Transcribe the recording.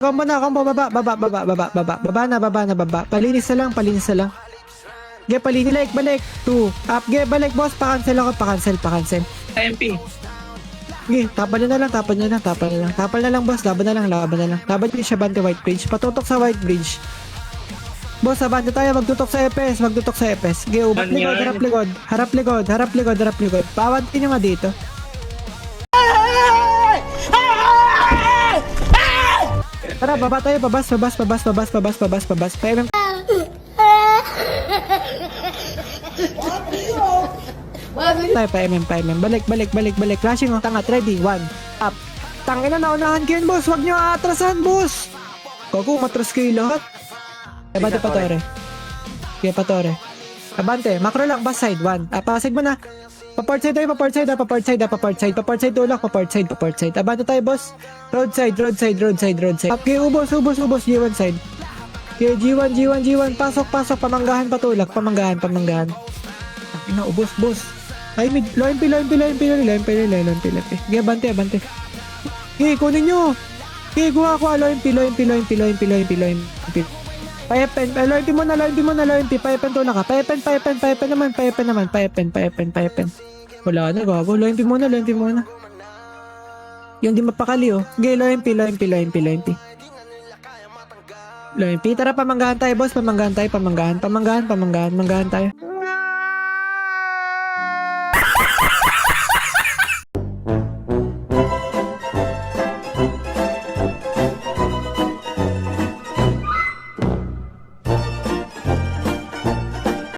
Combo na, combo, baba. Baba. Palinis na lang. Ge, balik. 2. Up, ge, balik, boss. Pa-cancel ako, pa-cancel. MP. Ge, tapal na lang. Tapal na lang, boss. Laban na lang. Laban din siya, bante white bridge. Patutok sa white bridge. Boss, abante tayo. Magtutok sa EPS. Ge, ubat likod. Harap likod. Pawantin nyo nga dito. Tara, baba tayo. Babas. Tayo pa MM. Balik. Flashing ang tangat. Ready. 1. Up. Tangina, naunahan kayo, boss. Huwag nyo aatrasan, boss. Kung matras kayo lahat. Abante Patore. Abante. Macro lang. Bass side. 1. Pasig mo na. Papart side. Tulak. Papart side. Abante tayo, boss. Roadside. Up kayo. Ubos. G1 side. Okay, G1. Pasok. Pamanggahan. Ina, ubos, boss. Ay, mid. Loin pi. Okay, abante. Okay, kunin nyo. Okay, kuha. Loin pi. Paepen. Loin pi muna. Paepen tulak ka. Paepen naman. Wala na, gago. Loin pi muna. Yung di mapakali, oh. Okay, loin pi. Tara, pamanggahan tayo, boss. Pamanggahan tayo.